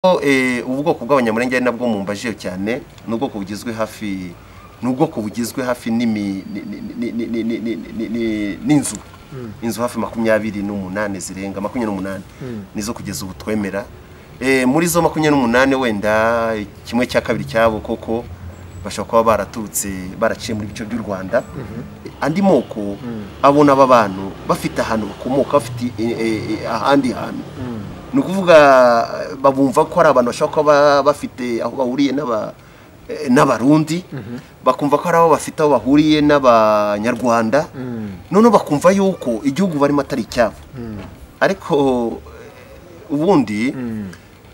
ubwoko bw'abanyamulenge ari nabwo mumbaje cyane n'ubwoko bugizwe hafi n'inzu inzu hafi 28 zirenga 28 nizo kugeza ubu twemera muri zo 28 wenda kimwe cya kabiri cyabo koko bashaka kuba baraturutse baraciye muri bice by'u Rwanda andi moko abona aba bantu bafite ahantu bakomoka bafite ahandi hantu nukuvuga babumva ko ari abantu bashaka kuba bafite aho bahuriye n'abarundi bakumva ko ari abo bafite aho bahuriye n'abanyarwanda none bakumva yuko igihugu barimo atari cyabo ariko ubundi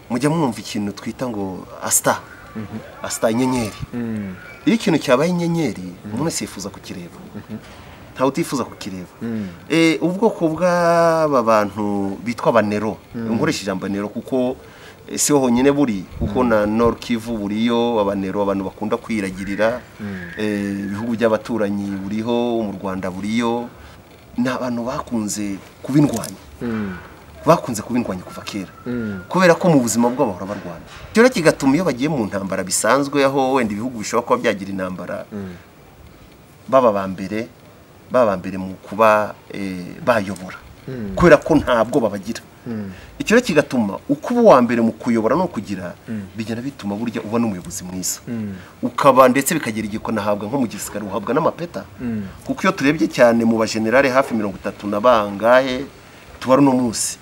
mujya mwumva ikintu twita ngo asta inyenyeri iyo ikintu cyabaye inyenyeri umuntu sifuza kukireba ntawe utifuza kukireba ubwoko bw'aba bantu bitwa banero nkoresha ijambo banero kuko si ho honyine buri kuko na Nord Kivu buriyo abanero abantu bakunda kwiragirira ibihugu by'abaturanyi buriho mu Rwanda buriyo n'abantu bakunze kubindwanya kuva kera kubera ko mu buzima bwabo bahora barwana cyo kigatuma iyo bagiye mu ntambara bisanzwe aho wenda ibihugu bishobora kuba byagira intambara baba bambere mu kuba bayobora kubera ko ntabwo babagira icyo kigatuma uko uwa mbere mu kuyobora no kugira bigenda bituma burya ubona umuyobozi mwiza ukaba ndetse bikagera igikona habwa nko mu gisirikare uhabwa n'amapeta kuko iyo turebye cyane mu bagenerale hafi 30 na bangahe tubara no munsi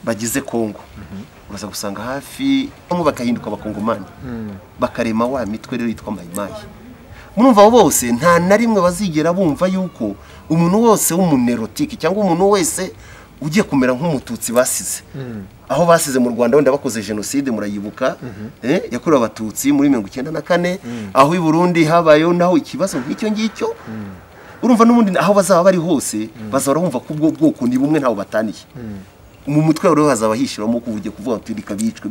bagize Kongo uraza gusanga hafi bamwe bakahinduka abakongomani bakarema wa mitwe rero yitwa mayimayi murumva abo bose nta na rimwe bazigera bumva yuko umuntu wose w'umunerotike cyangwa umuntu wese ugiye kumera nk'umututsi basize aho basize mu Rwanda wenda bakoze genocide murayibuka yakorewe abatutsi muri 1994 aho i Burundi habayeho naho ikibazo nk'icyo ngicyo urumva n'ubundi aho bazaba bari hose bazaba bumva ko ubwo bwoko ni bumwe ntaho bataniye mu mutwe rero hazaba hishiramo kuvuge kuvuga turika bicwe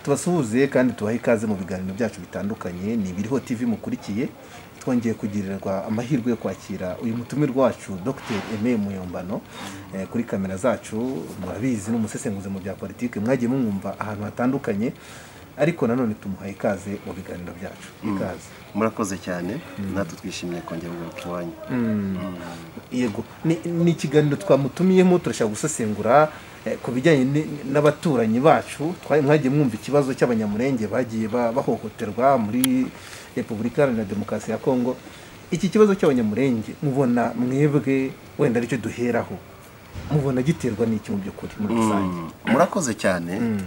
tubasuhuze kandi tubahe ikaze mu biganiro byacu bitandukanye ni biriho TV mukurikiye twongeye kugirirwa amahirwe yo kwakira uyu mutumirwa wacu Dr. ANDI Muyombano kuri kamera zacu murabizi n'umusesenguzi mu bya politike mwagiye mumwumva ahantu hatandukanye ariko nanone tumuhaye ikaze mu biganiro byacu ikaze murakoze cyane natwe twishimiye kongera kubanyu yego ni ikiganiro twamutumiyemo turashaka gusesengura ku bijyanye n'abaturanyi bacu mwagiye mwumva ikibazo cy'abanyamulenge bagiye bahohoterwa muri Repubulika Iharanira Demokarasi ya Kongo iki kibazo cy'abanyamulenge mubona mwebwe wenda aricyo duheraho mubona giterwa n'iki mu by'ukuri muri rusange murakoze cyane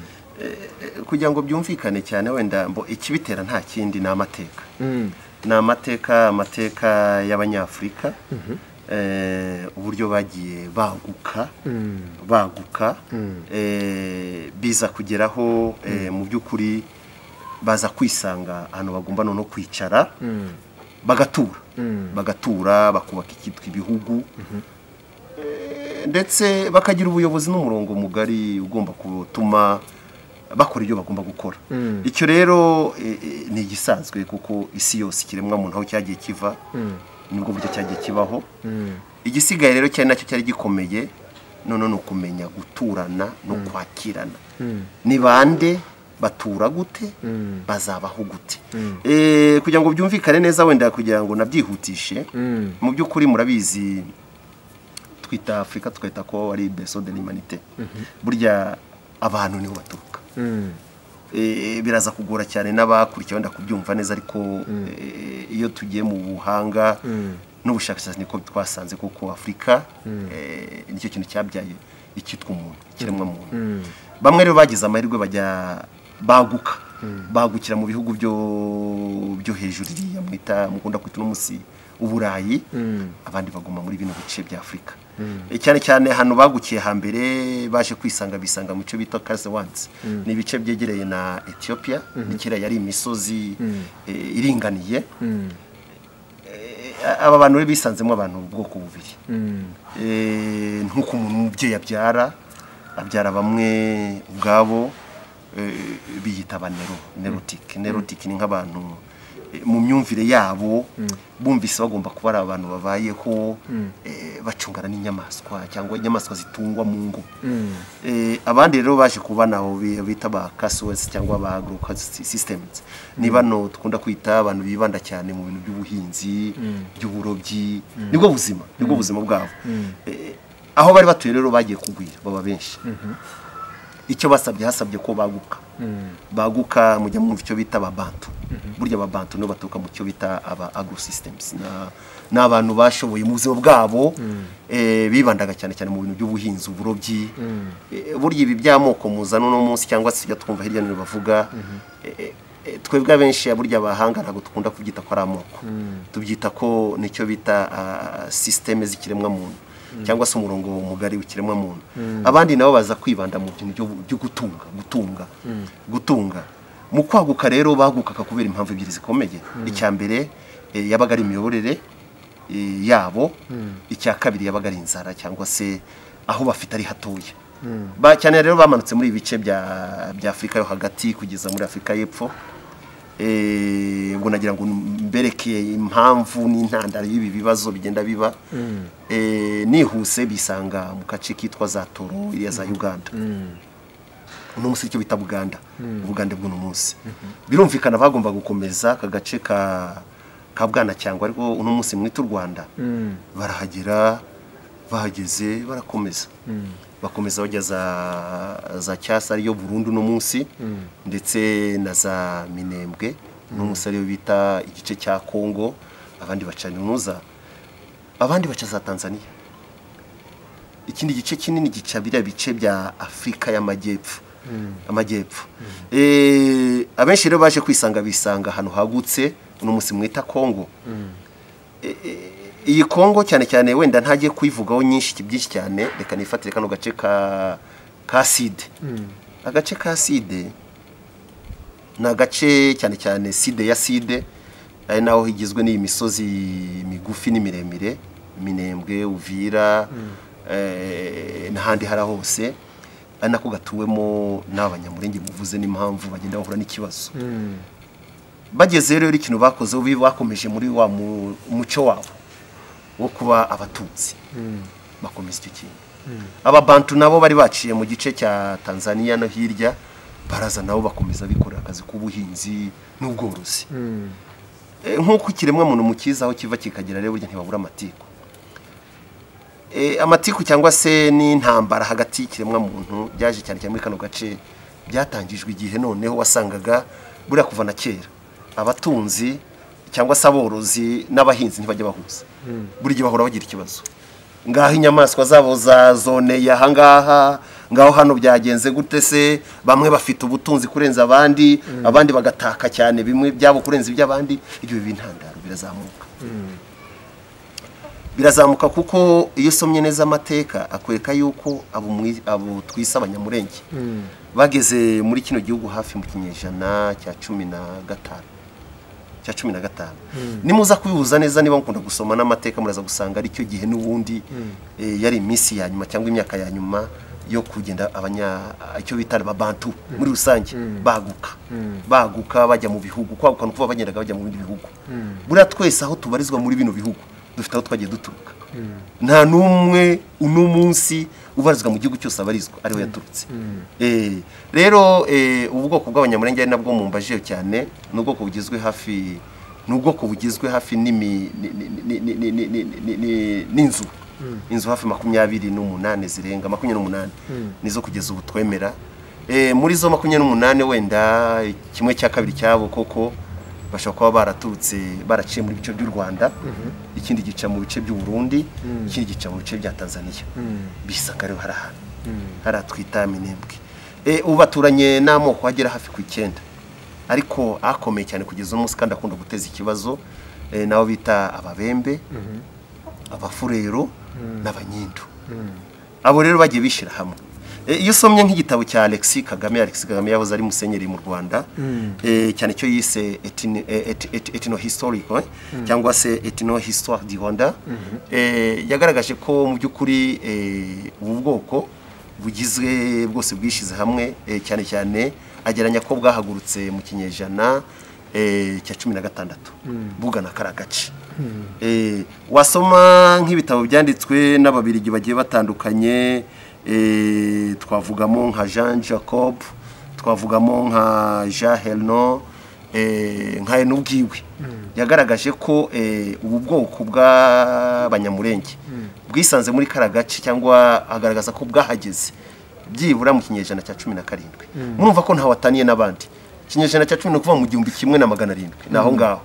kugira ngo byumvikane cyane wenda mbo ikibitera nta kindi ni amateka y'abanyafrika uburyo bagiye baguka biza kugeraho mu by'ukuri baza kwisanga ahantu bagomba no kwicara bagatura bakubaka ikitwa ibihugu ndetse bakagira ubuyobozi n'umurongo mugari ugomba gutuma bakora ibyo bagomba gukora icyo rero ni igisanzwe kuko isi yose kiremwa muntu aho cyagiye kiva nubwo buryo cyagiye kibaho igisigaye rero cyane nacyo cyari gikomeye none no kumenya guturana no kwakirana ni bande batura gute bazabaho gute kugira ngo byumvikane neza wenda kugira ngo nabyihutishe mu by'ukuri murabizi twita Afrika twita ko ari berceau de l'humanité burya abantu niho baturuka biraza kugora cyane n'abakurikiye wenda kubyumva neza ariko iyo tugiye mu buhanga n'ubushakashatsi niko twasanze kuko Afrika nicyo kintu cyabyaye ikitwa umuntu kiremwa muntu bamwe rero bagize amahirwe bajya bagukira mu bihugu byo hejuru iriya mukunda kwita n'umusi uburayi abandi baguma muri bino bice bya Afrika cyane cyane hano bagukiye hambere baje bisanga mu cyo bita Caravans ni bice byegereye na Ethiopia nikira yari imisozi iringaniye aba bantu bisanzemo abantu ubwoko bubiri nkuko umuntu umubyeyi abyara bamwe ubwabo biyita abanero nerotique ni nk'abantu mu myumvire yabo bumvise bagomba kuba ari abantu babayeho bacungana n'inyamaswa cyangwa inyamaswa zitungwa mu ngo. Abandi rero baje kubana aho bita ba casuals cyangwa ba agrosystems ni bano tukunda kwita abantu bibanda cyane mu bintu by'ubuhinzi by'uburobyi nibwo buzima bwabo. Aho bari batuye rero bagiye kugwira baba benshi. Icyo hasabye ko baguka mujya mu cyo bita ababantu. Burya ababantu no batuka mu cyo bita aba agrosystems na abantu bashoboye mu buzima bwabo bibandaga cyane mu bintu by'ubuhinzi uburobyi. Burya ibi by'amoko muzano no munsi cyangwa se twumva hirya no bavuga twebwe benshi burya abahanga ntabwo tukunda kubyita ko ari amoko, tubyita ko nicyo bita systeme z'ikiremwa muntu cyangwa se umurongo mugari w'ikiremwa muntu. Abandi nabo baza kwibanda mu bintu byo gutunga. Mu kwaguka rero bagukaga kubera impamvu ebyiri zikomeye. Icya mbere yabaga ari imiyoborere yabo, icya kabiri yabaga ari inzara cyangwa se aho bafite ari hatoya. Cyane rero bamanutse muri ibice bya Afrika yo hagati kugeza muri Afrika y'Epfo. Ngo nagira ngo mbereke impamvu n'intandaro y'ibi bibazo bigenda biba. Nihuse bisanga mu gace kitwa za Toro iriya za Uganda. Uno munsi icyo bita Buganda bw'uno munsi. Birumvikana bagomba gukomeza aka gace ka Bwana cyangwa ariko uno munsi mwita u Rwanda. Barahagera bahageze barakomeza. Bakomeza bajya za Cyasa ariyo Burundi no munsi ndetse na za Minembwe no munsi ariyo bita igice cya Kongo. Abandi baca Nuza, abandi baca za Tanzania. Ikindi gice kinini gica biriya bice bya Afrika y'Amajyepfo. Abenshi rero baje bisanga ahantu hagutse uno munsi mwita Kongo. Iyi Kongo cyane wenda ntagiye kuyivugaho byinshi cyane, reka nifatire kano gace ka Side. Agace ka Side na gace cyane Side ya Side ari naho higizwe n'iyi misozi migufi n'imiremire, Minembwe, Uvira n'ahandi hari hose, ari nako gatuwemo n'abanyamurenge muvuze n'impamvu bagenda bahura n'ikibazo. Bageze rero ikintu bakoze bakomeje muri wa muco wabo wo kuba abatutsi. Bakomeza icyo kintu. Ababantu nabo bari baciye mu gice cya Tanzania no hirya, baraza nabo bakomeza bikorera akazi k'ubuhinzi n'ubworozi. Nk'uko ikiremwa muntu mukiza aho kiva kikagera rero burya ntibabura amatiku. Amatiku cyangwa se n'intambara hagati y'ikiremwa muntu byaje cyane muri kano gace byatangijwe igihe noneho wasangaga buriya kuva na kera abatunzi cyangwa se aborozi n'abahinzi ntibajya bahuza. Buri gihe bahora bagira ikibazo. Ngaho inyamaswa zabo za zone yahangaha, ngaho hano byagenze gute se, bamwe bafite ubutunzi kurenza abandi, abandi bagataka cyane bimwe byabo kurenza iby'abandi. Ibyo bintandaro birazamuka kuko iyo somye neza amateka akwereka yuko abo twise abanyamurenge bageze muri kino gihugu hafi mu kinyejana cya 15. Nimuza kubihuza neza niba mukunda gusoma n'amateka muraza gusanga ari cyo gihe n'ubundi yari iminsi ya nyuma cyangwa imyaka ya nyuma yo kugenda icyo bita ababantu muri rusange baguka bajya mu bihugu, kwaguka no kuba bagendaga bajya mu bindi bihugu. Buriya twese aho tubarizwa muri bino bihugu dufite aho twagiye duturuka. Nta numwe uno munsi ubarizwa mu gihugu cyose abarizwa ariho yaturutse. Rero ubwoko bw'abanyamurenge ari nabwo mumbaje cyane, n'ubwoko bugizwe hafi n'inzu hafi 28 zirenga 28 nizo kugeza ubu twemera. Muri zo 28 wenda kimwe cya kabiri cyabo koko bashobora kuba baraturutse baraciye muri bice by'u Rwanda, ikindi gica mu bice by'u Burundi, ikindi gica mu bice bya Tanzania. Bisanga rero haratwita Minembwe. Ubu baturanye n'amoko agera hafi ku 9, ariko akomeye cyane kugeza umunsi kandi akunda guteza ikibazo. Nabo bita ababembe, abafurero n'abanyindu. Abo rero bagiye bishira hamwe. Iyo somye nk'igitabo cya Alex Kagame yahoze ari musenyeri mu Rwanda, cyane cyo yise ethno-historical cyangwa se ethno-histoire du Rwanda, yagaragaje ko mu by'ukuri ubu bwoko bugizwe bwose bwishize hamwe, cyane ageranya ko bwahagurutse mu kinyejana cya 16 bugana karagace. Wasoma nk'ibitabo byanditswe n'ababirigi bagiye batandukanye, twavugamo nka Jean Jacob, twavugamo nka Jean Helno, nka n'ubwiwe yagaragaje ko ubu bwoko bw'abanyamulenge bwisanze muri karagace, cyangwa agaragaza ko bwahageze byibura mu kinyejana cya 17. Murumva ko ntawataniye n'abandi. Kinyejana cya 10 kuva mu 1700 naho ngaho.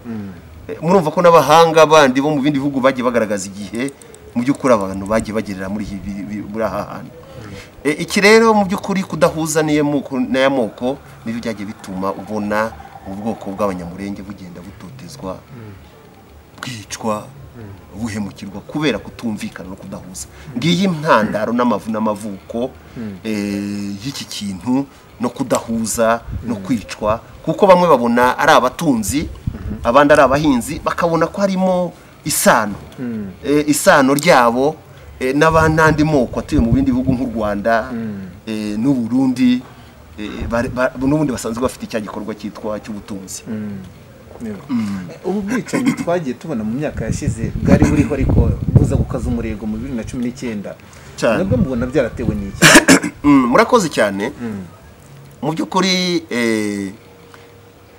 Murumva ko n'abahanga bandi bo mu bindi bihugu bagiye bagaragaza igihe mu by'ukuri abantu bagiye bagirira muri aha hantu. Iki rero mu by'ukuri kudahuza n'aya moko nibyo byagiye bituma ubona ubwoko bw'abanyamulenge bugenda butotezwa, bwicwa, buhemukirwa kubera kutumvikana no kudahuza. Ngiyi ntandaro n'amavuko y'iki kintu no kudahuza no kwicwa, kuko bamwe babona ari abatunzi, abandi ari abahinzi, bakabona ko harimo isano ryabo n'abandi moko atuye mu bindi bihugu nk'u Rwanda n'u Burundi, n'ubundi basanzwe bafite icya gikorwa cyitwa cy'ubutunzi. Ubu bwicanyi twagiye tubona mu myaka yashize bwari buriho, ariko buza gukaza umurego mu 2019. Nabwo mubona byaratewe n'iki? Murakoze cyane. Mu by'ukuri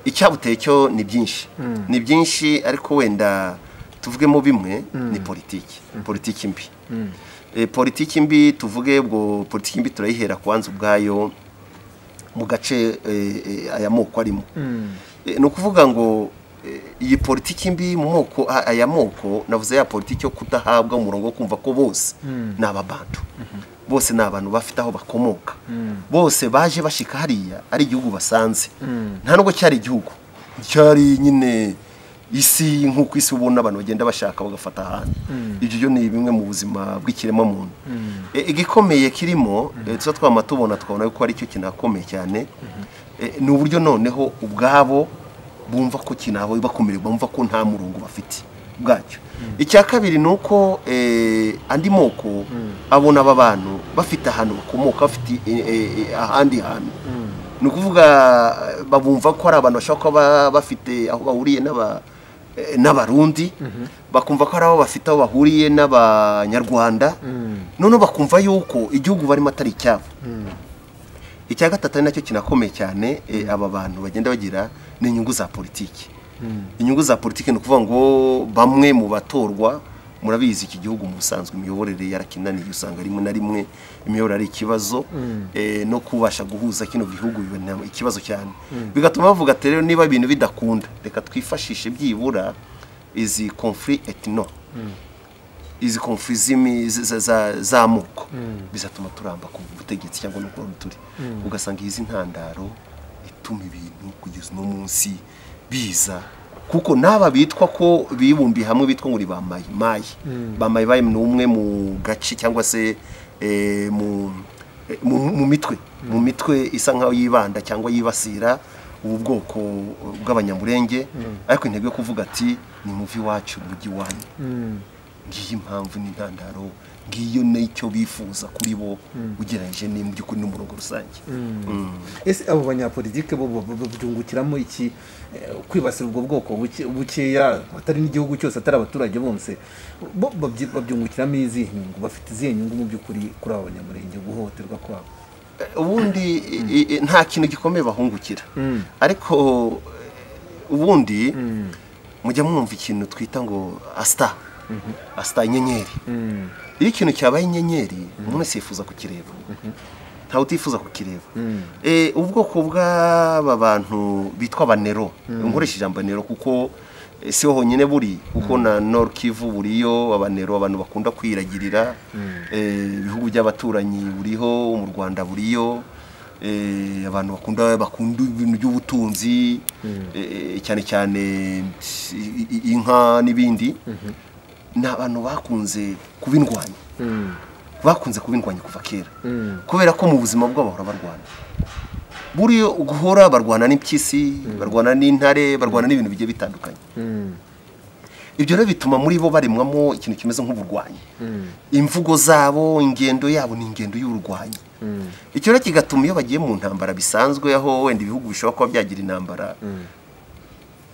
icyabuteye cyo ni byinshi, ariko wenda tuvugemo bimwe. Ni politiki mbi. Politiki mbi tuvuge, ubwo politiki mbi turayihera kwanza ubwayo mu gace aya moko arimo. Ni ukuvuga ngo iyi politiki mbi mu moko aya moko, navuze ya politiki yo kudahabwa umurongo wo kumva ko bose ni ababantu, bose ni abantu bafite aho bakomoka, bose baje bashika hariya ari igihugu basanze, nta nubwo cyari igihugu, cyari nyine isi nk'uko isi ubona abantu bagenda bashaka bagafata ahantu. Ibyo ni bimwe mu buzima bw'ikirema muntu. Igikomeye kirimo tuba tubona ko ari cyo kinakomeye cyane, ni uburyo noneho ubwabo bumva ko kinabo bakomereye, bumva ko nta murongo bafite bwacyo. Icya kabiri ni uko andi moko abona aba bantu bafite ahantu bakomoka, bafite ahandi hantu. Ni ukuvuga babumva ko ari abantu bashaka kuba bafite aho bahuriye n'abarundi, bakumva ko ari aho bafite aho bahuriye n'abanyarwanda, none bakumva yuko igihugu barimo atari icyabo. Icya gatatu nacyo kinakomeye cyane, aba bantu bagenda bagira ni inyungu za politiki. Inyungu za politiki ni ukuvuga ngo bamwe mu batorwa, murabizi iki gihugu mu busanzwe imiyoborere yarakinaniye, usanga rimwe na rimwe imiyoborere ari ikibazo, no kubasha guhuza kino gihugu bibona ikibazo cyane. Bigatuma bavuga ati rero niba ibintu bidakunda, reka twifashishe byibura izi conflict ethno, izi confizimi z'amoko, bizatuma turamba ku butegetsi cyangwa no kuba turi. Ugasanga izi ntandaro ituma ibintu kugeza no munsi biza, kuko naba bitwa ko bibumbiye hamwe bitwa ngo bamayi ni umwe mu gace cyangwa se mu mitwe isa nkaho yibanda cyangwa yibasira ubu bwoko bw'abanyamulenge, ariko intego yo kuvuga ati ni muvi wacu mugi wanyu. Ngiyi impamvu n'intandaro, ngiyo n'icyo bifuza kuri bo ugereranyije ni mu by'ukuri n'umurongo rusange. Ese abo banyapolitike bo byungukiramo iki, kwibasira ubwo bwoko bukeya atari n'igihugu cyose, atari abaturage bose, bo babyungukiramo izihe nyungu? Bafite izihe nyungu mu by'ukuri kuri abo banyamulenge, guhohoterwa kwabo? Ubundi nta kintu gikomeye bahungukira, ariko ubundi mujya mwumva ikintu twita ngo asita inyenyeri. Iyo ikintu cyabaye inyenyeri, umuntu wese yifuza kukireba, ntawe utifuza kukireba. Ubwoko bw'aba bantu bitwa abanero, nkoresha ijambo nero kuko siho honyine buri, kuko na Nord Kivu buriyo abanero, abantu bakunda kwiragirira, ibihugu by'abaturanyi buriho, mu Rwanda buriyo, abantu bakunda ibintu by'ubutunzi, cyane cyane inka n'ibindi. Ni abantu bakunze kubindwanya, kuva kera, kubera ko mu buzima bwabo bahora barwana. Buriyo guhora barwana n'impyisi, barwana n'intare, barwana n'ibintu bigiye bitandukanye. Ibyo rero bituma muri bo baremwamo ikintu kimeze nk'uburwanyi. Imvugo zabo, ingendo yabo ni ingendo y'uburwanyi. Icyo rero kigatuma iyo bagiye mu ntambara bisanzwe, aho wenda ibihugu bishobora kuba byagira intambara,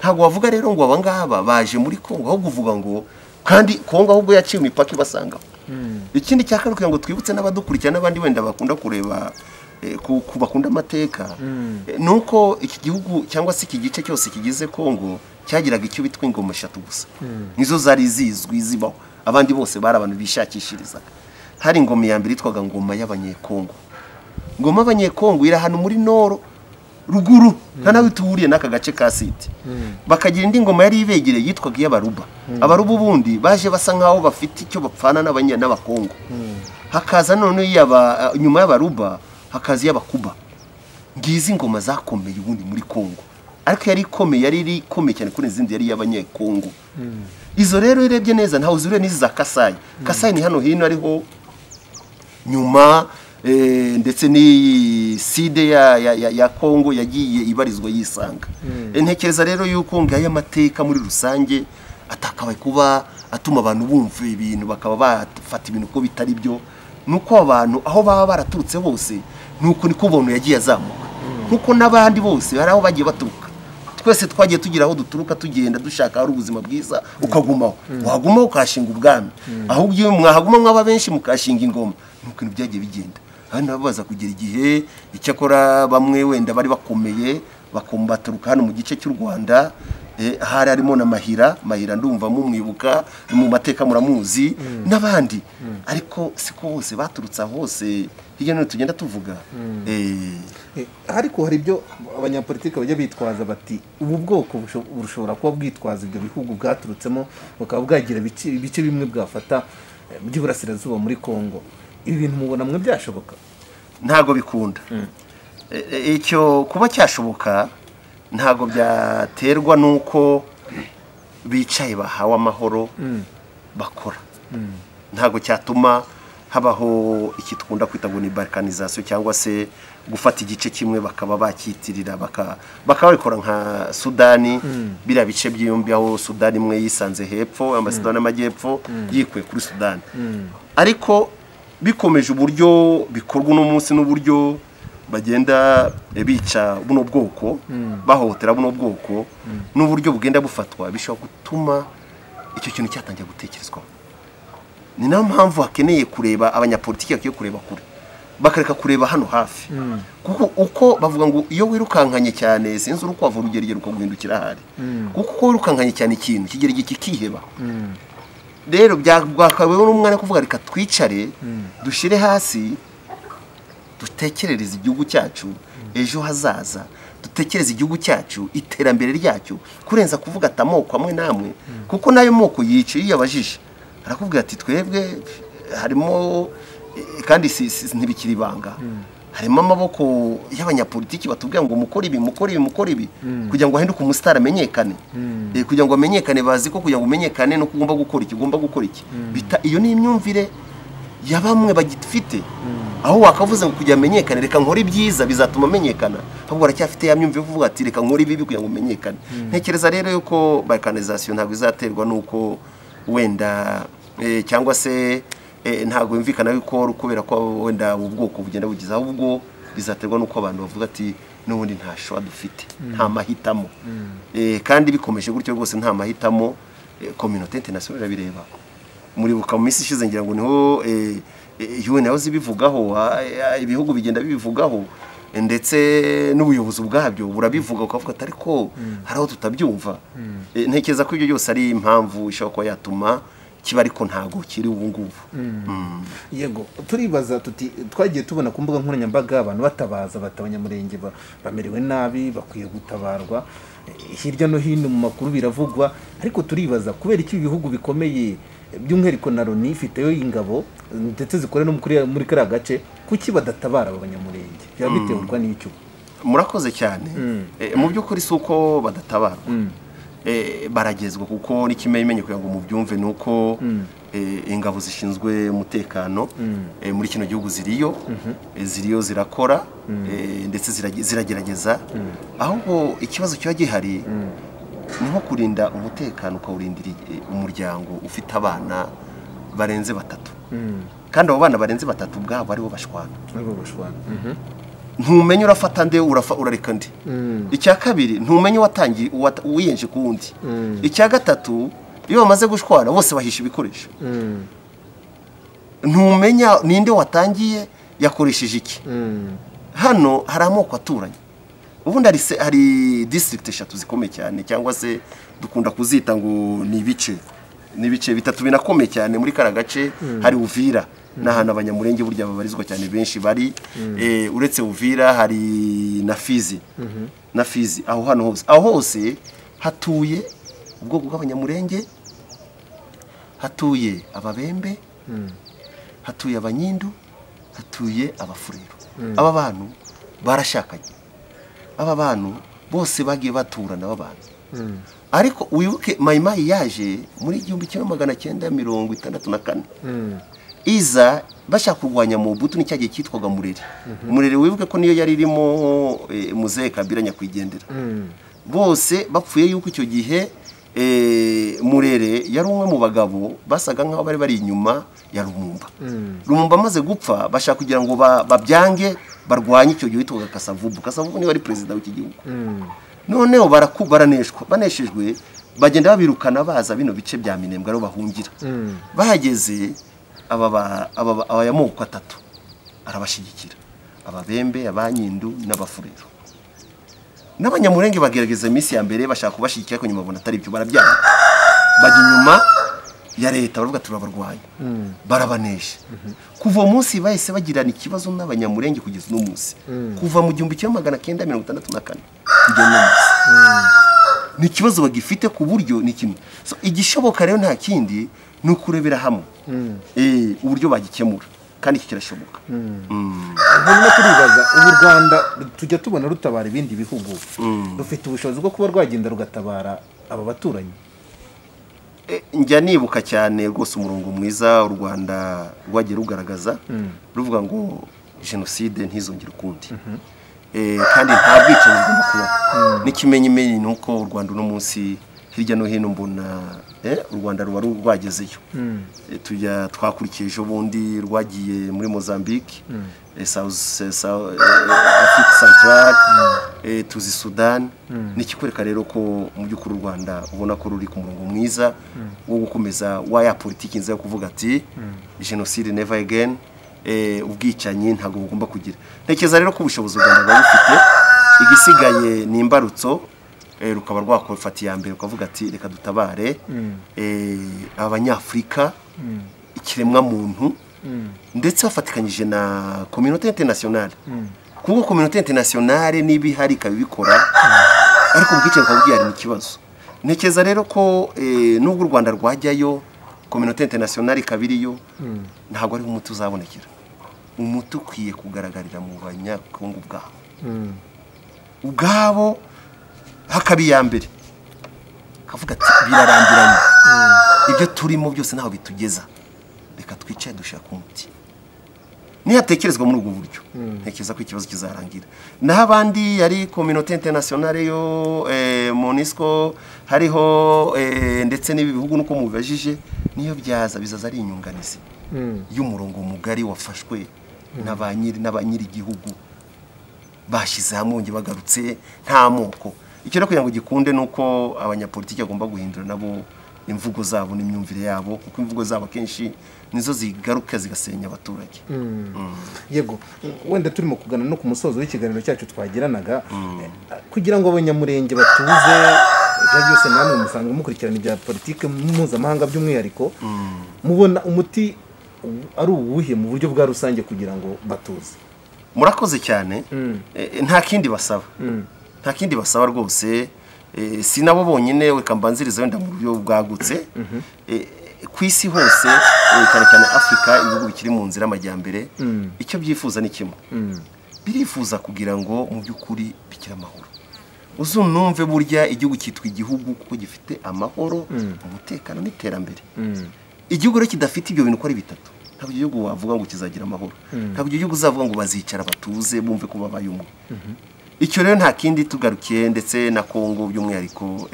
ntabwo wavuga rero ngo abangaba baje muri Kongo aho kuvuga ngo kandi Kongo ahubwo yaciye imipaka ibasangaho. Ikindi cyakaruka ngo twibutse n'abadukurikira n'abandi wenda bakunda kureba bakunda amateka nuko iki gihugu cyangwa se iki gice cyose kigize Kongo cyagiraga icyo bitwa ingoma 3 gusa. Nizo zari zizwi zibaho, abandi bose bari abantu bishakishirizaga. Hari ingoma ya mbere yitwaga ngoma y'abanyekongo. Ngoma y'abanyekongo iri hano muri Noro ruguru nawe tuhuriye n'aka gace ka Site. Bakagira indi ngoma yari ibegereye yitwaga y'abaruba. Abaruba ubundi baje basa nkaho bafite icyo bapfana n'abanyakongo. Hakaza none nyuma y'abaruba hakazi y'abakuba. Ngizi ngoma zakomeye ubundi muri Kongo, ariko yari ikomeye cyane kuri izindi yari y'abanyekongo. Izo rero irebye neza ntaho zure n'izi za Kasai. Kasai ni hano hino ariho nyuma ndetse ni side ya Kongo yagiye ibarizwa yisanga. Ntekereza rero yuko ngaye amateka muri rusange atakabaye kuba atuma abantu bumva ibintu bakaba bafata ibintu ko bitari byo. Nuko abantu aho baba baraturutse bose nuko niko ubuntu yagiye azamuka, nkuko n'abandi bose hari aho bagiye baturuka. Twese twagiye tugira aho duturuka tugenda dushaka ari ubuzima bwiza ukagumaho, wagumaho ukashinga ubwami, ahubwo iyo mwahaguma mwaba benshi mukashinga ingoma, nuko ibintu byagiye bigenda. Hano babaza kugira igihe icyakora bamwe wenda bari bakomeye bakombaturuka hano mu gice cy'u Rwanda. Hari harimo na Mahira ndumva mumwibuka mu mateka muramuzi n'abandi, ariko siko bose baturutse hose hirya no tugenda tuvuga. Ariko hari ibyo abanyapolitiki bajya bitwaza bati ubu bwoko bushobora kuba bwitwaza ibyo bihugu bwaturutsemo bakaba bwagira ibice bimwe bwafata by'Iburasirazuba muri Kongo. Ibi bintu mubona mwe byashoboka? Ntago bikunda. Icyo kuba cyashoboka ntago byaterwa nuko bicaye bahawe amahoro bakora. Ntago cyatuma habaho iki tukunda kwita ngo ni balkanization cyangwa se gufata igice kimwe bakaba bakitirira bakabikora nka Sudani. Bira bice byiyumbi aho Sudani imwe yisanze hepfo, Sudani y'Amajyepfo yikwe kuri Sudani. Ariko bikomeje uburyo bikorwa no munsi n'uburyo bagenda bica buno bwoko bahohotera buno bwoko n'uburyo bugenda bufatwa bishobora gutuma icyo kintu cyatangiye gutekerezwa. Ni nayo mpamvu hakeneye kureba abanyapolitiki bakiye kureba kure bakareka kureba hano hafi, kuko uko bavuga ngo iyo wirukankanye cyane sinzi uko wava urugerero ukaguhindukira hari, kuko uko wirukankanye cyane ikintu kigera kikiheba. Rero byakabaye n'umwana kuvuga reka twicare dushire hasi dutekerereza igihugu cyacu ejo hazaza, dutekereza igihugu cyacu iterambere ryacyo kurenza kuvuga atamoko amwe namwe, kuko nayo moko yice yabajije arakubwira ati twebwe harimo kandi ntibikiri banga, harimo amaboko y'abanyapolitiki batubwira ngo mukora ibi kugira ngo ahinduke umustar amenyekane, kugira ngo amenyekane bazi ko kugira ngo umenyekane no kugomba gukora iki bita iyo ni imyumvire ya bamwe bagifite. Aho wakavuze ngo kujya amenyekane reka nkora ibyiza bizatuma amenyekana, ahubwo baracyafite ya myumvire kuvuga ati reka nkora ibibi kugira ngo umenyekane. Ntekereza rero yuko balkanization ntabwo izaterwa nuko wenda cyangwa se ntabwo yumvikana yuko kubera ko wenda ubwoko bugenda bugize, ahubwo bizaterwa nuko abantu bavuga ati n'ubundi nta shwa dufite, nta mahitamo. Kandi bikomeje gutyo rwose nta mahitamo, communauté internationale bireba. Muri buka mu minsi ishize ngira ngo niho UN naho zibivugaho, ibihugu bigenda bibivugaho, ndetse n'ubuyobozi bwabyo burabivuga ukavuga ati ariko haraho tutabyumva. Ntekereza ko ibyo byose ari impamvu ishobora kuba yatuma kiba ariko ntago kiri ubu ngubu. Yego turibaza tuti twagiye tubona ku mbuga nkoranyambaga abantu batabaza batabanyamurenge bamerewe nabi bakwiye gutabarwa hirya no hino mu makuru biravugwa, ariko turibaza kubera iki ibihugu bikomeye by'umwihariko na Loni ifiteyo ingabo ndetse zikore no muri kara gace kuki badatabara abanyamurenge byaba biterwa n'icyo? Murakoze cyane. Mu by'ukuri suko badatabara, baragezwa kuko n'ikimenyamenye kugira ngo mubyumve nuko ingabo zishinzwe umutekano muri kino gihugu ziriyo zirakora ndetse ziragerageza. Ahubwo ikibazo kiba gihari ni nko kurinda umutekano ukawurindira umuryango ufite abana barenze 3, kandi abo bana barenze 3 bwabo aribo bashwana. ntumenye urafata nde urareka ndi. Icya kabiri ntumenye watangiye wiyenje ku wundi. Icya gatatu iyo bamaze gushwana bose bahisha ibikoresho. Ntumenya ninde watangiye yakoresheje iki. Hano hari amoko aturanye. Ubundi hari district 3 zikomeye cyane cyangwa se dukunda kuzita ngo ni ibice bitatu binakomeye cyane muri karagace. Hari Uvira n'ahantu abanyamulenge burya babarizwa cyane benshi bari. Uretse Uvira hari na Fizi. Na Fizi aho hose hatuye ubwoko bw'abanyamulenge, hatuye ababembe, hatuye abanyindu, hatuye abafurero. Aba bantu barashakanye. Aba bantu bose bagiye baturana abantu. Ariko wibuke Mayimayi yaje muri 1964 iza bashaka kurwanya Mobutu n'icyagiye cyitwaga Murere. Murere wibuke ko niyo yari irimo Muzehe Kabila nyakwigendera. Bose bapfuye yuko icyo gihe Murere yari umwe mu bagabo basaga nkaho bari inyuma ya Lumumba. Lumumba amaze gupfa bashaka kugira ngo babyange barwanye icyo gihe witwaga Kasavubu. Kasavubu niwe ari president w'iki gihugu. Noneho baneshejwe bagenda babirukana baza bino bice bya Minembwe aro bahungira. Bahageze abayamoko 3 arabashigikira. Ababembe, abanyindu n'abafurero. N'abanyamulenge bagerageza iminsi ya mbere bashaka kubashikira ko nyuma bona atari byo barabyanga. Bajya inyuma ya leta baravuga turabarwaye. Barabanesha. Kuva umunsi bahise bagirana ikibazo n'abanyamulenge kugeza no munsi. Kuva mu 1964 kugeza ni ikibazo bagifite ku buryo ni kimwe. So igishoboka rero nta kindi ni ukurebera hamwe. Uburyo bagikemura kandi iki kirashoboka. Hanyuma turibaza ubu Rwanda tujya tubona rutabara ibindi bihugu. Rufite ubushobozi bwo kuba rwagenda rugatabara aba baturanyi. Njya nibuka cyane rwose umurongo mwiza u Rwanda rwagiye rugaragaza ruvuga ngo genocide ntizongere ukundi. Kandi nta bwicanyi bugomba kuba. N'ikimenyimenyi nuko u Rwanda no munsi hirya no hino mbona u Rwanda ruba rwagezeyo. Tujya twakurikiye bundi rwagiye muri Mozambique, South Africa Central, tuzi Sudan. Nikikwereka rero ko mu by'ukuri u Rwanda ubona ko ruri ku murongo mwiza wo gukomeza waya politiki nza kuvuga ati genocide never again. Ubwicanyi ntago bugomba kugira. Ntekeza rero ko ubushobozi u Rwanda bufite igisigaye ni imbarutso rukaba rwakofata ya mbere ukavuga ati reka dutabare abanyafrika ikiremwa muntu ndetse bafatikanyije na communauté internationale. Kuko communauté internationale nibi hari kabikora ariko ubwicanyi bwabwiye ari ikibazo. Ntekeza rero ko nubwo u Rwanda rwajyayo communauté internationale kabiriyo ntago ari umuti uzabonekera. Umuti ukwiye kugaragarira mu banyakongo ubwabo hakabi ya mbere kavuga ati birarambiranye ibyo turimo byose naho bitugeza reka twicaye dushaka umuti. Nihatekerezwa muri ubwo buryo ntekeza ko ikibazo kizarangira. Naho abandi yari communauté internationale yo MONUSCO hariho ndetse n'ibi bihugu nuko mubajije niyo byaza bizaza ari inyunganizi y'umurongo mugari wafashwe n'abanyiri igihugu bashize hamwe nge bagarutse nta moko. Icyo rero kugira ngo gikunde nuko abanyapolitiki agomba guhindura nabo imvugo zabo n'imyumvire yabo kuko imvugo zabo kenshi nizo zigaruka zigasenya abaturage. Yego wenda turimo kugana no ku musozo w'ikiganiro cyacu twagiranaga kugira ngo abanyamulenge batuze byose namwe musanga mukurikirana ibya politike mpuzamahanga by'umwihariko mubona umuti ari uwuhe mu buryo bwa rusange kugira ngo batuze. Murakoze cyane. Nta kindi basaba. Nta kindi basaba rwose. Sinabo bonyine we kambanziriza wenda mu buryo bwagutse. Ku isi hose cyane cyane Afrika ibihugu bikiri mu nzira amajyambere icyo byifuza ni kimwe. Birifuza kugira ngo mu by'ukuri bikira amahoro. Uzunumve burya igihugu cyitwa igihugu kuko gifite amahoro, umutekano n'iterambere. Igihugu rero kidafite ibyo bintu ko ari bitatu ntabwo igihugu wavuga ngo kizagira amahoro. Ntabwo igihugu uzavuga ngo bazicara batuze bumve ko babaye umwe. Icyo rero nta kindi tugarukiye ndetse na Kongo by'umwihariko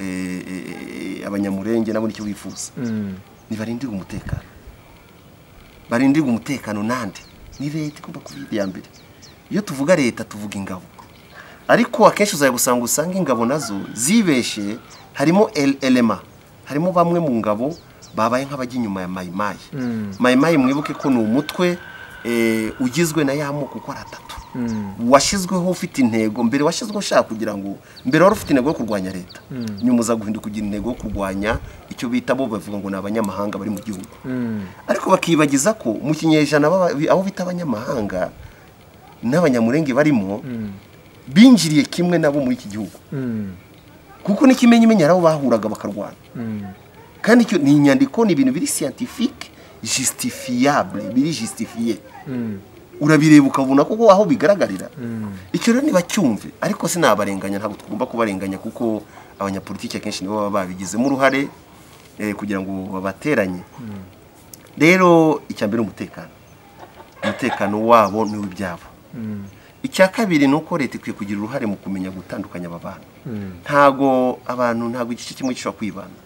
abanyamulenge nabo nicyo bifuza. Nibarindira umutekano. Barindirwa umutekano nande ni leta igomba kubiri ya mbere. iyo tuvuga leta tuvuga ingabo, ariko akenshi usanga ingabo nazo zibeshe, harimo elema, harimo bamwe mu ngabo babaye nk'abajya inyuma ya mayimayi. Mayimayi mwibuke ko ni umutwe ugizwe na ya moko uko ari 3 washizweho ufite intego. Mbere washizweho ushaka kugira ngo mbere wari ufite intego yo kurwanya leta, nyuma uza guhinduka kugira intego yo kurwanya icyo bita bo bavuga ngo ni abanyamahanga bari mu gihugu. Ariko bakibagiza ko mu kinyejana abo bita abanyamahanga n'abanyamurenge barimo binjiriye kimwe nabo muri iki gihugu, kuko n'ikimenyi abo bahuraga bakarwana. Kandi icyo ni inyandiko, ni ibintu biri scientifique justifiable, biri justifié. Urabireba ukabona kuko aho bigaragarira. Icyo rero nibacyumve, ariko sinabarenganya, ntabwo tugomba kubarenganya kuko abanyapolitiki akenshi nibo baba babigizemo uruhare kugira ngo babateranye. Rero icyambere umutekano wabo ni w'ibyabo. Icya kabiri nuko leta ikwiye kugira uruhare mu kumenya gutandukanya aba bantu. Ntago igice kimwe gishobora kwibana.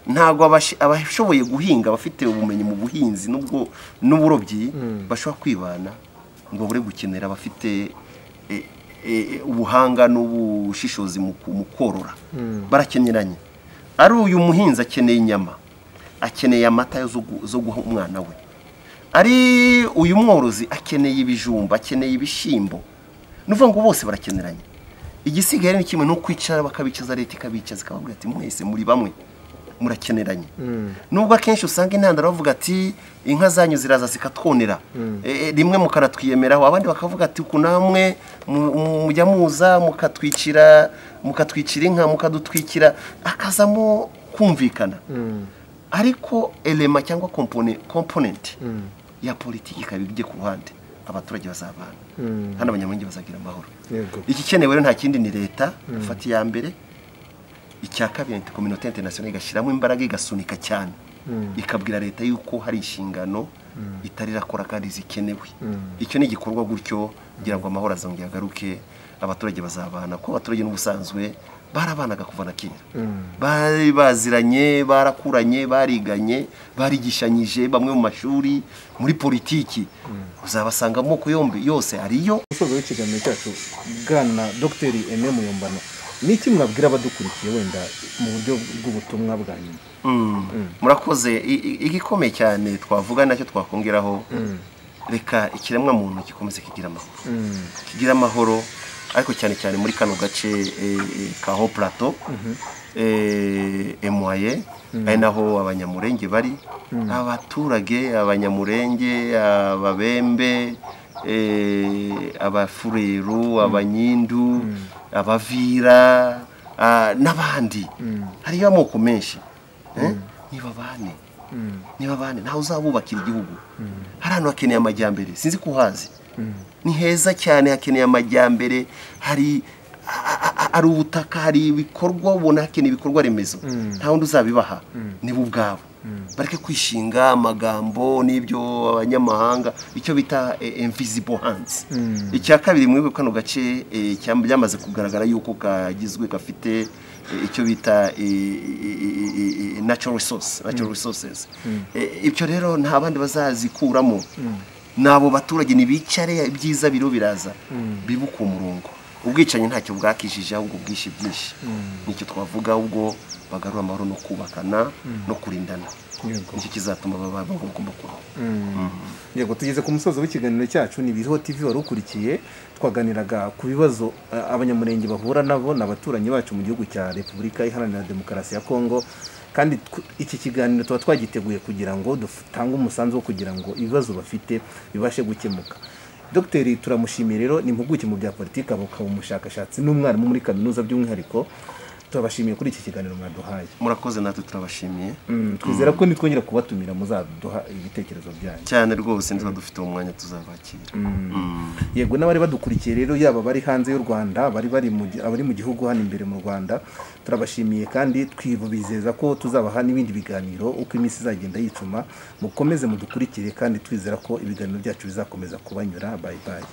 Ntago abashoboye guhinga, bafite ubumenyi mu buhinzi n'uburobyi bashobora kwibana ngo bure gukenera abafite ubuhanga n'ubushishozi mu korora. Barakeneranye. Ari uyu muhinzi akeneye inyama, akeneye amata zo guha umwana we. Ari uyu mworozi akeneye ibijumba, akeneye ibishimbo. Nuvuga ngo bose barakeneranye. Igisigaye ni kimwe no kwicara bakabicaza leta ikabicaza ikababwira ati mwese muri bamwe murakeneranye. Nubwo akenshi usanga intandaro bavuga ati inka zanyu ziraza zikatwonera, rimwe mukanatwiyemeraho, abandi bakavuga ati ku namwe mujya muza mukatwicira inka, mukadutwikira, akazamo kumvikana. Ariko elema cyangwa component ya politiki ikabijye ku ruhande, abaturage bazabana kandi abanyamurenge bazagira amahoro. Iki kenewe rero nta kindi ni leta gufata iya mbere. Icya kabiri ni communauté internationale igashiramo imbaraga, igasunika cyane, ikabwira leta yuko hari inshingano itari rakora kandi zikenewe. Icyo ni igikorwa gutyo kugira ngo amahoro azongera agaruke, abaturage bazabana. Ko abaturage n'ubusanzwe barabanaga kuva na kera, bari baziranye, barakuranye, bariganye, barigishanyije, bamwe mu mashuri, muri politiki. Uzabasanga amoko yose ariyo. Umusozo w'ikiganiro cyacu Bwana Dr. Aime Muyombano, niki mwabwira abadukurikiye wenda mu buryo bw'ubutumwa bwa nyuma? Murakoze. Igikomeye cyane twavuga nacyo twakongeraho, reka ikiremwa muntu gikomeze kigira amahoro, ariko cyane cyane muri kano gace ka ho plateau moyen, ari naho abanyamurenge bari, abaturage, abanyamurenge, ababembe, abafureru, abanyindu, abavira n'abandi. Hariyo amoko menshi. Nibabane ntaho uzabubakira igihugu. Hari ahantu hakeneye amajyambere, sinzi kuhazi. Ni heza cyane, hakeneye amajyambere, hari ubutaka, hari ibikorwa, ubona hakeneye ibikorwa remezo. Nta wundi uzabibaha, nibo ubwabo. Bareke kwishinga amagambo n'ibyo abanyamahanga, icyo bita invisible hands. Icya kabiri mwibuke kano gace byamaze kugaragara yuko gafite icyo bita natural resources. Ibyo rero nta bandi bazazikuramo, nabo baturage nibicare, ibyiza biro biraza bibuka umurongo. Ubwicanyi ntacyo bwakishije, ahubwo bwishi byinshi. Nicyo twavuga, ubwo bagarura amahoro no kubakana no kurindana. Nicyo kizatuma bagomba kubaho. Yego, tugeze ku musozo w'ikiganiro cyacu. Ni Biriho TV wari ukurikiye, twaganiraga ku bibazo abanyamurenge bahura nabo n'abaturanyi bacu mu gihugu cya Repubulika Iharanira Demokarasi ya Kongo. Kandi iki kiganiro tuba twagiteguye kugira ngo dutange umusanzu wo kugira ngo ibibazo bafite bibashe gukemuka. Dr. turamushimiye rero, ni impuguke mu bya politiki, akaba umushakashatsi n'umwarimu muri kaminuza by'umwihariko. Turabashimiye kuri iki kiganiro mwaduhaye. Murakoze, natwe turabashimiye. Twizera ko nitwongera kubatumira muzaduha ibitekerezo byanyu. Cyane rwose, niba dufite umwanya tuzabakira. Yego, n'abari badukurikiye rero, yaba bari hanze y'u Rwanda, abari mu gihugu hano imbere mu Rwanda, turabashimiye kandi twibizeza ko tuzabaha n'ibindi biganiro uko iminsi izagenda yicuma. Mukomeze mudukurikire kandi twizera ko ibiganiro byacu bizakomeza kubanyura. Bye bye.